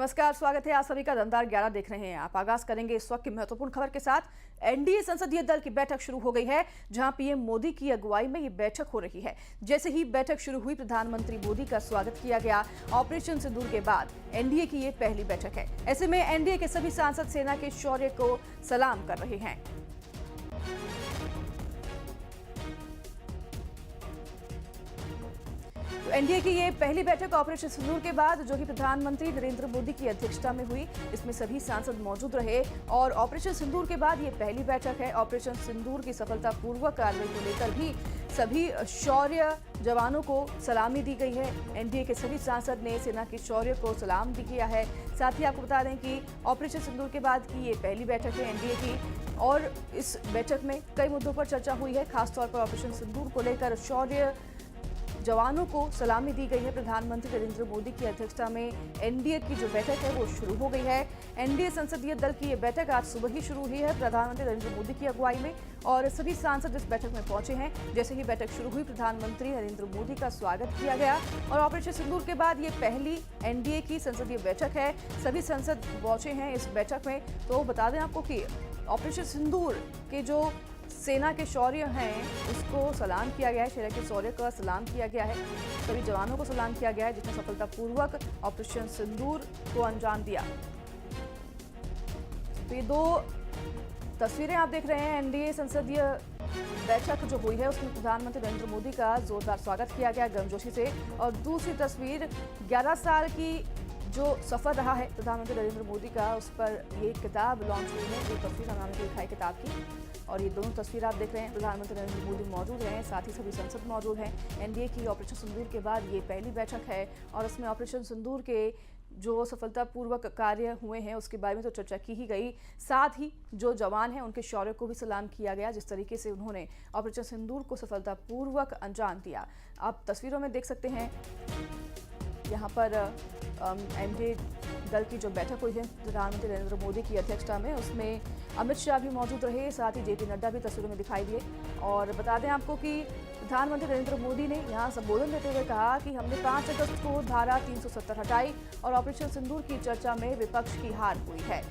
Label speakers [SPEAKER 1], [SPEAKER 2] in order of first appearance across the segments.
[SPEAKER 1] नमस्कार, स्वागत है आप सभी का। दमदार 11 देख रहे हैं आप। आगाज करेंगे इस वक्त की महत्वपूर्ण खबर के साथ। एनडीए संसदीय दल की बैठक शुरू हो गई है, जहां पीएम मोदी की अगुवाई में ये बैठक हो रही है। जैसे ही बैठक शुरू हुई, प्रधानमंत्री मोदी का स्वागत किया गया। ऑपरेशन सिंदूर के बाद एनडीए की ये पहली बैठक है। ऐसे में एनडीए के सभी सांसद सेना के शौर्य को सलाम कर रहे हैं। तो एनडीए की ये पहली बैठक ऑपरेशन सिंदूर के बाद, जो कि प्रधानमंत्री नरेंद्र मोदी की अध्यक्षता में हुई, इसमें सभी सांसद मौजूद रहे। और ऑपरेशन सिंदूर के बाद ये पहली बैठक है। ऑपरेशन सिंदूर की सफलतापूर्वक कार्रवाई को लेकर भी सभी शौर्य जवानों को सलामी दी गई है। एनडीए के सभी सांसद ने सेना के शौर्य को सलाम भी किया है। साथ ही आपको बता दें कि ऑपरेशन सिंदूर के बाद की ये पहली बैठक है एनडीए की, और इस बैठक में कई मुद्दों पर चर्चा हुई है। खासतौर पर ऑपरेशन सिंदूर को लेकर शौर्य जवानों को सलामी दी गई है। प्रधानमंत्री नरेंद्र मोदी की अध्यक्षता में एनडीए की जो बैठक है वो शुरू हो गई है। एनडीए संसदीय दल की ये बैठक आज सुबह ही शुरू हुई है, प्रधानमंत्री नरेंद्र मोदी की अगुवाई में, और सभी सांसद इस बैठक में पहुंचे हैं। जैसे ही बैठक शुरू हुई, प्रधानमंत्री नरेंद्र मोदी का स्वागत किया गया। और ऑपरेशन सिंदूर के बाद ये पहली एनडीए की संसदीय बैठक है। सभी सांसद पहुंचे हैं इस बैठक में। तो बता दें आपको कि ऑपरेशन सिंदूर के जो सेना के शौर्य हैं उसको सलाम किया गया है। सेना के शौर्य का सलाम किया गया है। सभी जवानों को सलाम किया गया है जिसने सफलतापूर्वक ऑपरेशन सिंदूर को अंजाम दिया। तो ये दो तस्वीरें आप देख रहे हैं। एनडीए संसदीय बैठक जो हुई है उसमें प्रधानमंत्री नरेंद्र मोदी का जोरदार स्वागत किया गया गर्मजोशी से। और दूसरी तस्वीर 11 साल की जो सफर रहा है प्रधानमंत्री नरेंद्र मोदी का, उस पर ये किताब लॉन्च हुई है। ये तस्वीर हमने दिखाई किताब की, और ये दोनों तस्वीर आप देख रहे हैं। प्रधानमंत्री नरेंद्र मोदी मौजूद हैं, साथ ही सभी संसद मौजूद हैं। एनडीए की ऑपरेशन सिंदूर के बाद ये पहली बैठक है, और उसमें ऑपरेशन सिंदूर के जो सफलतापूर्वक कार्य हुए हैं उसके बारे में तो चर्चा की ही गई। साथ ही जो जवान हैं उनके शौर्य को भी सलाम किया गया, जिस तरीके से उन्होंने ऑपरेशन सिंदूर को सफलतापूर्वक अंजाम दिया। आप तस्वीरों में देख सकते हैं। यहाँ पर एनडीए दल की जो बैठक हुई है प्रधानमंत्री नरेंद्र मोदी की अध्यक्षता में, उसमें अमित शाह भी मौजूद रहे, साथ ही जेपी नड्डा भी तस्वीरों में दिखाई दिए। और बता दें आपको कि प्रधानमंत्री नरेंद्र मोदी ने यहाँ संबोधन देते हुए कहा कि हमने 5 अगस्त को धारा 370 हटाई और ऑपरेशन सिंदूर की चर्चा में विपक्ष की हार हुई है।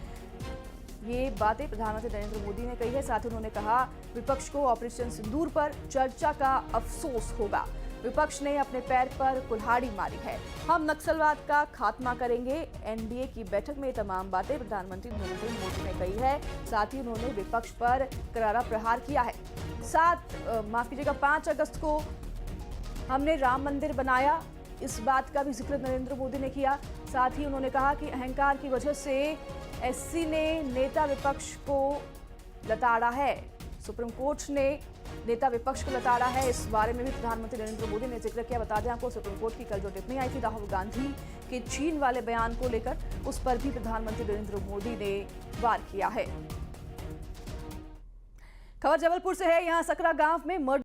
[SPEAKER 1] ये बातें प्रधानमंत्री नरेंद्र मोदी ने कही है। साथ ही उन्होंने कहा, विपक्ष को ऑपरेशन सिंदूर पर चर्चा का अफसोस होगा। विपक्ष ने अपने पैर पर कुल्हाड़ी मारी है। हम नक्सलवाद का खात्मा करेंगे। एनडीए की बैठक में तमाम बातें प्रधानमंत्री नरेंद्र मोदी ने कही है। साथ ही उन्होंने विपक्ष पर करारा प्रहार किया है। 5 अगस्त को हमने राम मंदिर बनाया, इस बात का भी जिक्र नरेंद्र मोदी ने किया। साथ ही उन्होंने कहा कि अहंकार की वजह से एससी ने नेता विपक्ष को लताड़ा है। सुप्रीम कोर्ट ने नेता विपक्ष को लताड़ा है। इस बारे में भी प्रधानमंत्री नरेंद्र मोदी ने जिक्र किया। बता दें आपको, सुप्रीम कोर्ट की कल जो टिप्पणी आई थी राहुल गांधी के चीन वाले बयान को लेकर, उस पर भी प्रधानमंत्री नरेंद्र मोदी ने वार किया है। खबर जबलपुर से है। यहाँ सकरा गांव में